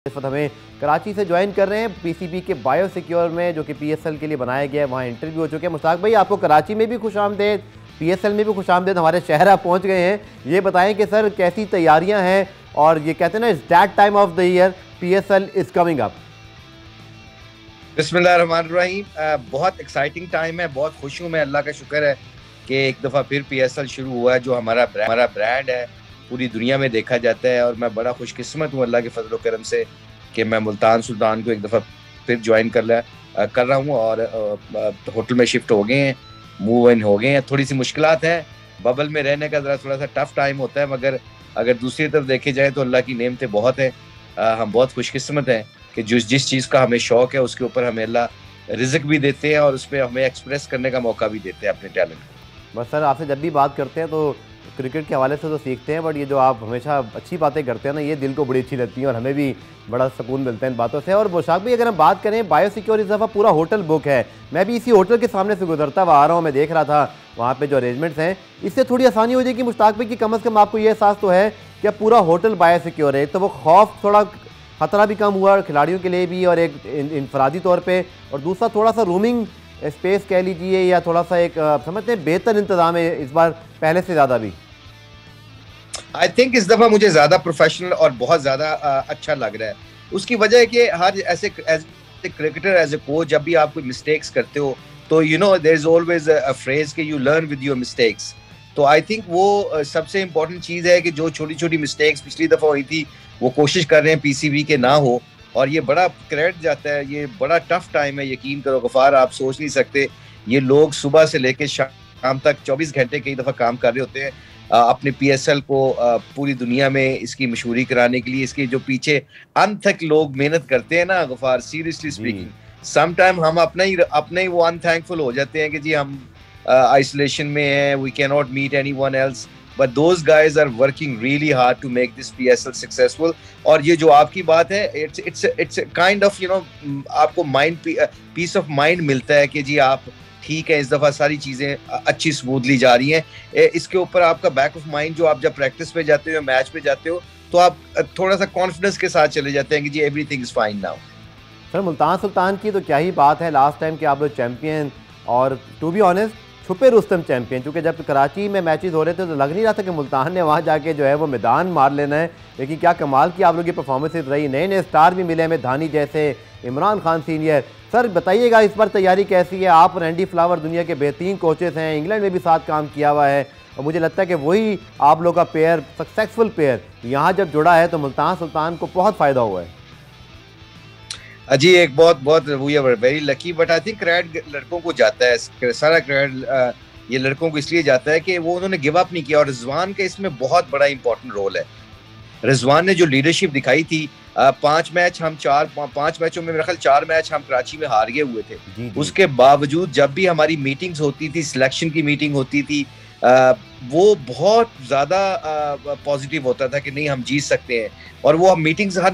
इस वक्त हमें कराची से ज्वाइन कर रहे हैं पीसीबी के बायो सिक्योर में, जो कि पीएसएल के लिए बनाया गया है। वहाँ इंटरव्यू हो चुके हैं। मुश्ताक भाई, आपको कराची में भी खुशामदीद, पीएसएल में भी खुशामदीद। हमारे शहर आप पहुँच गए हैं। ये बताएं कि सर कैसी तैयारियाँ हैं, और ये कहते हैं ना it's that time of the year, PSL is coming up. बिस्मिल्लाहिर्रहमानिर्रहीम। बहुत एक्साइटिंग टाइम है। बहुत खुश हूँ मैं, अल्लाह का शुक्र है कि एक दफ़ा फिर पीएसएल शुरू हुआ है, जो हमारा ब्रांड है पूरी दुनिया में देखा जाता है। और मैं बड़ा खुशकिस्मत हूँ अल्लाह के फजल करम से कि मैं मुल्तान सुल्तान को एक दफ़ा फिर ज्वाइन कर रहा हूँ। और होटल में शिफ्ट हो गए हैं, मूव इन हो गए हैं। थोड़ी सी मुश्किलात हैं, बबल में रहने का थोड़ा सा टफ टाइम होता है, मगर अगर दूसरी तरफ देखे जाए तो अल्लाह की नेमतें बहुत हैं। हम बहुत खुशकिस्मत हैं कि जिस चीज़ का हमें शौक है उसके ऊपर हमें अल्लाह रिज़्क भी देते हैं और उस पर हमें एक्सप्रेस करने का मौका भी देते हैं अपने टैलेंट को। बस सर, आपसे जब भी बात करते हैं तो क्रिकेट के हवाले से तो सीखते हैं, बट ये जो आप हमेशा अच्छी बातें करते हैं ना, ये दिल को बड़ी अच्छी लगती है और हमें भी बड़ा सुकून मिलता है इन बातों से। और मुश्ताक भाई, अगर हम बात करें बायो सिक्योर, इस दफ़ा पूरा होटल बुक है। मैं भी इसी होटल के सामने से गुजरता हुआ आ रहा हूँ, मैं देख रहा था वहाँ पे जो अरेंजमेंट्स हैं, इससे थोड़ी आसानी हो जाएगी मुश्ताक भाई कि कम अज़ कम आपको ये एहसास तो है कि अब पूरा होटल बायो सिक्योर है, तो वो खौफ, थोड़ा खतरा भी कम हुआ खिलाड़ियों के लिए भी और एक इनफरादी तौर पे, और दूसरा थोड़ा सा रूमिंग स्पेस कह लीजिए, या थोड़ा सा एक समझते हैं बेहतर इंतजाम है इस बार पहले से ज़्यादा भी। आई थिंक इस दफ़ा मुझे ज़्यादा प्रोफेशनल और बहुत ज़्यादा अच्छा लग रहा है। उसकी वजह है कि हर ऐसे as a cricketer, as a coach, जब भी आप कोई मिस्टेक्स करते हो तो there is always a phrase कि you learn with your mistakes. तो आई थिंक वो सबसे इम्पोर्टेंट चीज़ है कि जो छोटी छोटी मिस्टेक्स पिछली दफ़ा हुई थी वो कोशिश कर रहे हैं पीसीबी के ना हो। और ये बड़ा क्रेडिट जाता है, ये बड़ा टफ टाइम है। यकीन करो गफार, आप सोच नहीं सकते, ये लोग सुबह से लेकर शाम तक 24 घंटे कई दफ़ा काम कर रहे होते हैं अपने पीएसएल को पूरी दुनिया में इसकी मशहूरी कराने के लिए। इसके जो पीछे अनथक लोग मेहनत करते हैं ना Ghaffar, seriously speaking, some time हम अपने ही वो अनथैंकफुल हो जाते हैं कि जी हम आइसोलेशन में हैं, we can not meet anyone else, but those guys are working really hard to make this PSL successful. और ये जो आपकी बात है, इट्स काइंड ऑफ आपको माइंड पीस ऑफ माइंड मिलता है कि जी आप ठीक है, इस दफा सारी चीजें अच्छी स्मूथली जा रही हैं। इसके ऊपर आपका बैक ऑफ माइंड, जो आप जब प्रैक्टिस पे जाते हो, मैच पे जाते हो, तो आप थोड़ा सा कॉन्फिडेंस के साथ चले जाते हैं कि जी everything is fine now. Sir, Multan Sultan की तो क्या ही बात है, लास्ट टाइम के आप लोग चैंपियन, और टू बी ऑनेस्ट छुपे रुस्तम चैंपियन। क्योंकि जब कराची में मैचेस हो रहे थे तो लग नहीं रहा था कि मुल्तान ने वहाँ जाके जो है वो मैदान मार लेना है, लेकिन क्या कमाल की आप लोग की परफॉर्मेंसेज रही। नए नए स्टार भी मिले हमें, धानी जैसे, इमरान खान सीनियर। सर बताइएगा इस बार तैयारी कैसी है? आप रैंडी फ्लावर दुनिया के बेहतरीन कोचेस हैं, इंग्लैंड में भी साथ काम किया हुआ है, और मुझे लगता है कि वही आप लोग का पेयर, सक्सेसफुल पेयर, यहाँ जब जुड़ा है तो मुल्तान सुल्तान को बहुत फ़ायदा हुआ है। जी, एक बहुत we are very lucky, but I think credit लड़कों को जाता है, सारा क्रेडिट ये लड़कों को इसलिए जाता है कि वो उन्होंने गिव अप नहीं किया। और रिजवान का इसमें बहुत बड़ा इंपॉर्टेंट रोल है। रिजवान ने जो लीडरशिप दिखाई थी, 5 मैचों में मेरे ख्याल 4 मैच हम कराची में हार गए हुए थे। जी। उसके बावजूद जब भी हमारी मीटिंग्स होती थी, सिलेक्शन की मीटिंग होती थी, वो बहुत ज्यादा पॉजिटिव होता था कि नहीं हम जीत सकते हैं। और वो हर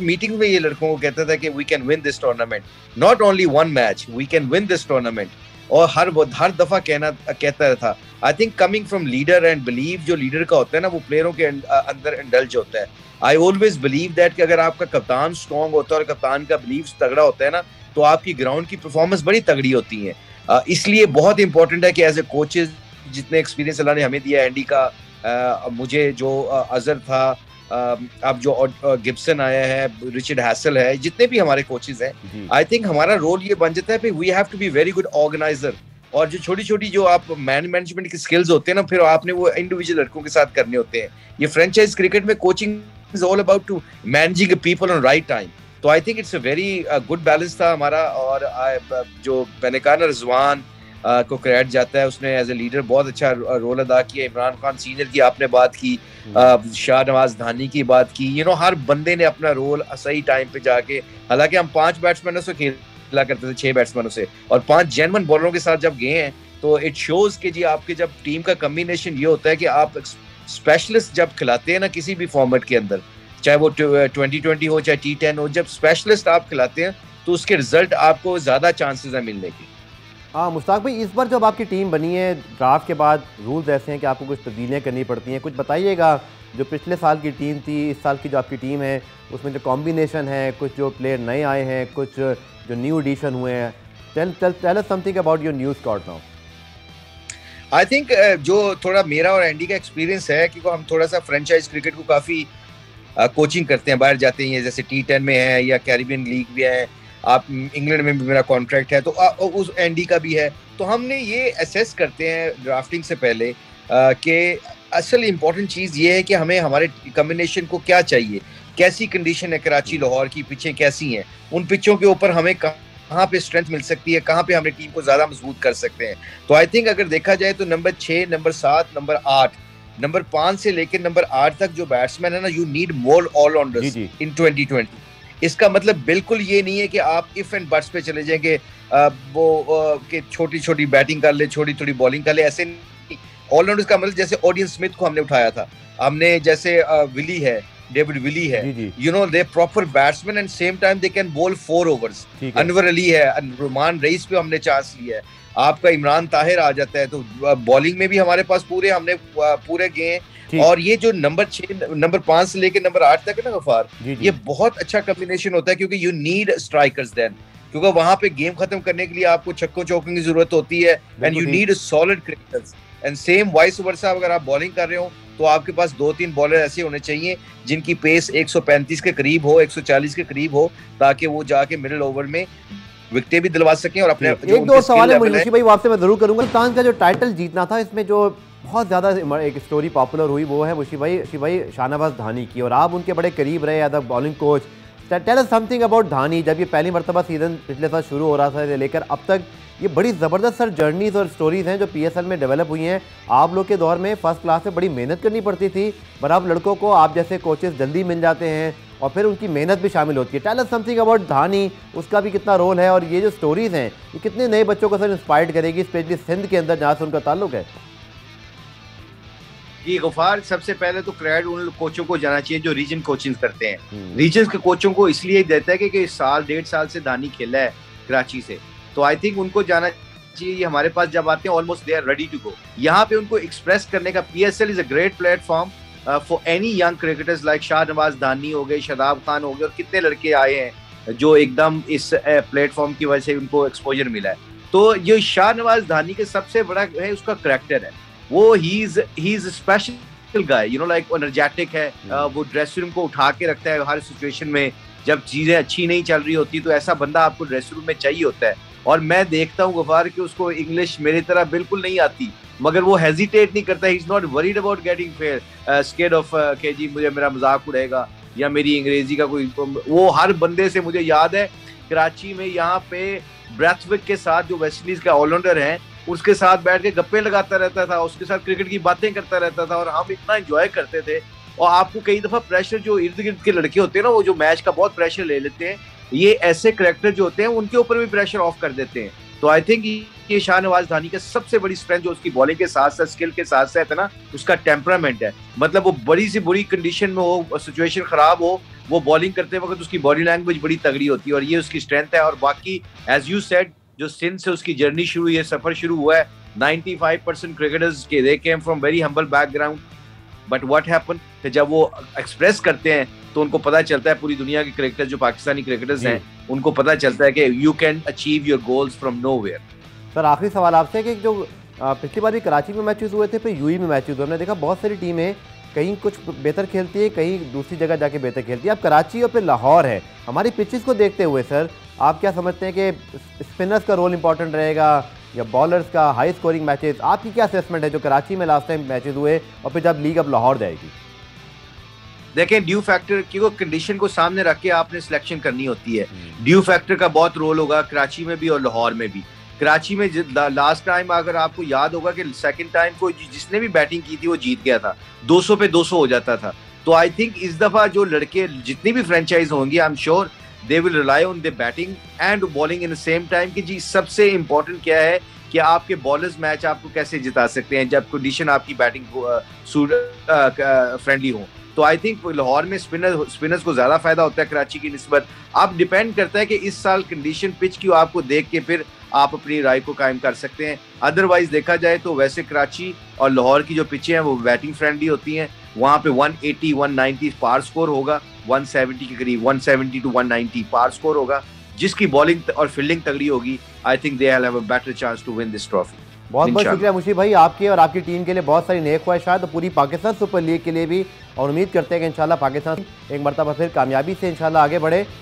मीटिंग में ये लड़कों को कहता था कि we can win this tournament, not only one match, we can win this tournament. और हर दफा कहता था। I think coming from leader and believe, जो लीडर का होता है ना, वो प्लेयरों के अंदर इंडल्ज होता है। आई ऑलवेज बिलीव दैट कि अगर आपका कप्तान स्ट्रॉन्ग होता है और कप्तान का बिलीव तगड़ा होता है ना, तो आपकी ग्राउंड की परफॉर्मेंस बड़ी तगड़ी होती है। इसलिए बहुत इंपॉर्टेंट है कि एज ए कोचेज जितने एक्सपीरियंस अल्लाह ने हमें दिया, एंडी का, मुझे जो अजहर था, अब जो गिब्सन आया है, रिचर्ड हैसल है, जितने भी हमारे कोचेज हैं, आई थिंक हमारा रोल ये बन जाता है we have to be very good organizer. और जो छोटी छोटी जो आप मैनेजमेंट की स्किल्स होते हैं ना, फिर आपने वो इंडिविजुअल लड़कों के साथ करने होते हैं। ये फ्रेंचाइज क्रिकेट में coaching is all about to managing people on right time. तो I think it's a very good balance था हमारा। और जो मैंने कहा ना, रिजवान को क्रेडिट जाता है, उसने एज ए लीडर बहुत अच्छा रोल अदा किया। इमरान खान सीनियर की आपने बात की, शाहनवाज धानी की बात की, हर बंदे ने अपना रोल सही टाइम पे जाके, हालांकि हम 5 बैट्समैनों से खेला करते थे, 6 बैट्समैनों से, और 5 जेन्युइन बॉलरों के साथ जब गए हैं तो इट शोज कि जी आपके जब टीम का कॉम्बिनेशन ये होता है कि आप स्पेशलिस्ट जब खिलाते हैं ना किसी भी फॉर्मेट के अंदर, चाहे वो 2020 हो चाहे T10 हो, जब स्पेशलिस्ट आप खिलाते हैं तो उसके रिजल्ट आपको ज्यादा चांसेस है मिलने के। हाँ मुश्ताक भाई, इस बार जब आपकी टीम बनी है, ड्राफ्ट के बाद रूल्स ऐसे हैं कि आपको कुछ तब्दीलियाँ करनी पड़ती हैं, कुछ बताइएगा जो पिछले साल की टीम थी, इस साल की जो आपकी टीम है, उसमें जो कॉम्बिनेशन है, कुछ जो प्लेयर नए आए हैं, कुछ जो न्यू एडिशन हुए हैं, tell us something about your new squad now. I think जो थोड़ा मेरा और एंडी का एक्सपीरियंस है, क्योंकि हम थोड़ा सा फ्रेंचाइज क्रिकेट को काफ़ी कोचिंग करते हैं, बाहर जाते हैं, जैसे T10 में है या कैरिबियन लीग भी है, आप इंग्लैंड में भी मेरा कॉन्ट्रैक्ट है, तो उस एंडी का भी है। तो हमने ये असेस करते हैं ड्राफ्टिंग से पहले कि असल इम्पोर्टेंट चीज़ ये है कि हमें हमारे कॉम्बिनेशन को क्या चाहिए, कैसी कंडीशन है कराची लाहौर की, पिचें कैसी हैं, उन पिचों के ऊपर हमें कहाँ पे स्ट्रेंथ मिल सकती है, कहाँ पे हमने टीम को ज्यादा मजबूत कर सकते हैं। तो आई थिंक अगर देखा जाए तो नंबर 6, नंबर 7, नंबर 8, नंबर 5 से लेकर नंबर 8 तक जो बैट्समैन है ना, यू नीड मोर ऑलराउंडर्स इन 2020। इसका मतलब बिल्कुल ये नहीं है कि आप इफ एंड बट्स पे चले जाएंगे, कि छोटी छोटी बैटिंग कर ले, छोटी छोटी बॉलिंग कर ले, ऐसे नहीं। ऑलराउंडर्स का मतलब जैसे ओडियन स्मिथ को हमने उठाया था, हमने जैसे विली है, डेविड विली है, you know they proper batsman and same time they can ball 4 overs. Anwar Ali है, रुमान रईस पे हमने चांस लिया है, आपका इमरान ताहिर आ जाता है, तो बॉलिंग में भी हमारे पास हमने पूरे गए। और ये जो नंबर 6, नंबर 5 से लेकर नंबर 8 तक है ना गफार, ये बहुत अच्छा कॉम्बिनेशन होता है, क्योंकि यू नीड स्ट्राइकर्स देन, क्योंकि वहां पे गेम खत्म करने के लिए आपको छक्कों चौकों की जरूरत होती है, and you need solid cricketers. And same vice versa, अगर आप बॉलिंग कर रहे हो तो आपके पास 2-3 बॉलर ऐसे होने चाहिए जिनकी पेस 135 के करीब हो, 140 के करीब हो, ताकि वो जाके मिडिल ओवर में विकेटें भी दिलवा सकें। और अपने एक दो सवाल है मुशी भाई, आपसे मैं जरूर करूंगा। सुल्तान का जो टाइटल जीतना था, इसमें जो बहुत ज़्यादा एक स्टोरी पॉपुलर हुई, वो है मुशी भाई शाहनवाज धानी की, और आप उनके बड़े करीब रहे as a bowling coach. Tell us something about Dhani. जब ये पहली मरतबा सीजन पिछले साल शुरू हो रहा था लेकर अब तक, ये बड़ी ज़बरदस्त सर जर्नीज़ और स्टोरीज़ हैं जो PSL में डेवलप हुई हैं। आप लोग के दौर में फर्स्ट क्लास में बड़ी मेहनत करनी पड़ती थी, पर अब लड़कों को आप जैसे कोचेस जल्दी मिल जाते हैं और फिर उनकी मेहनत भी शामिल होती है। टेल अस समथिंग अबाउट धानी, उसका भी कितना रोल है, और ये जो स्टोरीज़ हैं ये कितने नए बच्चों को सर इंस्पायर्ड करेगी, स्पेशली सिंध के अंदर जहाँ से उनका ताल्लुक है। ये गफार, सबसे पहले तो क्रेडिट उन कोचों को जाना चाहिए जो रीजन कोचिंग करते हैं। रीजन के कोचों को इसलिए देता है कि साल 1.5 साल से धानी खेला है कराची से, तो आई थिंक उनको जाना चाहिए। हमारे पास जब आते हैं almost they are ready to go, यहाँ पे उनको एक्सप्रेस करने का PSL is a great platform for any young cricketers like Shahnawaz Dhani हो गए, शादाब खान हो गए, और कितने लड़के आए हैं जो एकदम इस प्लेटफॉर्म की वजह से उनको एक्सपोजर मिला है। तो ये शाहनवाज धानी के सबसे बड़ा है उसका करैक्टर है, वो he is special guy, you know like energetic है, वो ड्रेसिंग रूम को उठा के रखता है हर सिचुएशन में। जब चीजें अच्छी नहीं चल रही होती तो ऐसा बंदा आपको ड्रेसिंग रूम में चाहिए होता है। और मैं देखता हूँ गफार कि उसको इंग्लिश मेरी तरह बिल्कुल नहीं आती, मगर वो हेजिटेट नहीं करता, he is not worried about getting scared of के जी मुझे मेरा मजाक उड़ेगा या मेरी अंग्रेजी का कोई, वो हर बंदे से, मुझे याद है कराची में यहाँ पे ब्रैथविक के साथ जो वेस्ट इंडीज का ऑलराउंडर है, उसके साथ बैठ के गप्पे लगाता रहता था, उसके साथ क्रिकेट की बातें करता रहता था, और हम इतना एंजॉय करते थे। और आपको कई दफा प्रेशर, जो इर्द गिर्द के लड़के होते हैं ना, वो जो मैच का बहुत प्रेशर ले लेते हैं, ये ऐसे करैक्टर जो होते हैं उनके ऊपर भी प्रेशर ऑफ कर देते हैं। तो आई थिंक ये शाहनवाज धानी का सबसे बड़ी स्ट्रेंथ जो उसकी बॉलिंग के साथ साथ स्किल के साथ साथ है ना, उसका टेम्परामेंट है। मतलब वो बड़ी से बड़ी कंडीशन में हो, सिचुएशन खराब हो, वो बॉलिंग करते वक्त उसकी बॉडी लैंग्वेज बड़ी तगड़ी होती है, और ये उसकी स्ट्रेंथ है। और बाकी एज यू सेड, जो सिंध से उसकी जर्नी शुरू हुई है, सफर शुरू हुआ है, 95% क्रिकेटर्स के they came from very humble background, but what happen कि जब वो एक्सप्रेस करते हैं तो उनको पता चलता है, पूरी दुनिया के क्रिकेटर्स जो पाकिस्तानी क्रिकेटर्स हैं उनको पता चलता है कि you can achieve your goals from nowhere. Sir आखिरी सवाल आपसे कि जो पिछली बार भी कराची में मैचेस हुए थे, फिर UAE में मैचेस हुए, हमने देखा बहुत सारी टीमें कहीं कुछ बेहतर खेलती है, कहीं दूसरी जगह जाके बेहतर खेलती है। अब कराची और फिर लाहौर है, हमारी पिचेस को देखते हुए सर आप क्या समझते हैं कि स्पिनर्स का रोल इंपॉर्टेंट रहेगा या बॉलर्स का, हाई स्कोरिंग मैचेस, आपकी क्या असेसमेंट है जो कराची में लास्ट टाइम मैचेस हुए और फिर जब लीग अब लाहौर जाएगी? देखें, ड्यू फैक्टर की वो कंडीशन को सामने रख के आपने सिलेक्शन करनी होती है। ड्यू फैक्टर का बहुत रोल होगा कराची में भी और लाहौर में भी। कराची में लास्ट टाइम अगर आपको याद होगा कि सेकंड टाइम को जिसने भी बैटिंग की थी वो जीत गया था, 200 पे 200 हो जाता था। तो आई थिंक इस दफा जो लड़के जितनी भी फ्रेंचाइज होंगी, I am sure they will rely on the batting and bowling in the same time. कि जी सबसे इंपॉर्टेंट क्या है कि आपके बॉलर्स मैच आपको कैसे जिता सकते हैं जब कंडीशन आपकी बैटिंग फ्रेंडली हो। तो आई थिंक लाहौर में स्पिनर्स को ज्यादा फायदा होता है कराची की निस्बत। अब डिपेंड करता है कि इस साल कंडीशन पिच की आपको देख के फिर आप अपनी राय को कायम कर सकते हैं। अदरवाइज देखा जाए तो वैसे कराची और लाहौर की जो पिचें हैं वो बैटिंग फ्रेंडली होती हैं, वहां पे 180 190 पार स्कोर होगा, 170 के करीब 170 टू 190 पार स्कोर होगा। जिसकी बॉलिंग और फील्डिंग तगड़ी होगी, I think they have a better chance to win this trophy. बहुत बहुत शुक्रिया मुशीब भाई, आपके और आपकी टीम के लिए बहुत सारी नेक ख्वाहिशात, तो पूरी पाकिस्तान सुपर लीग के लिए भी, और उम्मीद करते हैं कि इंशाल्लाह पाकिस्तान एक मरतबा फिर कामयाबी से इंशाल्लाह आगे बढ़े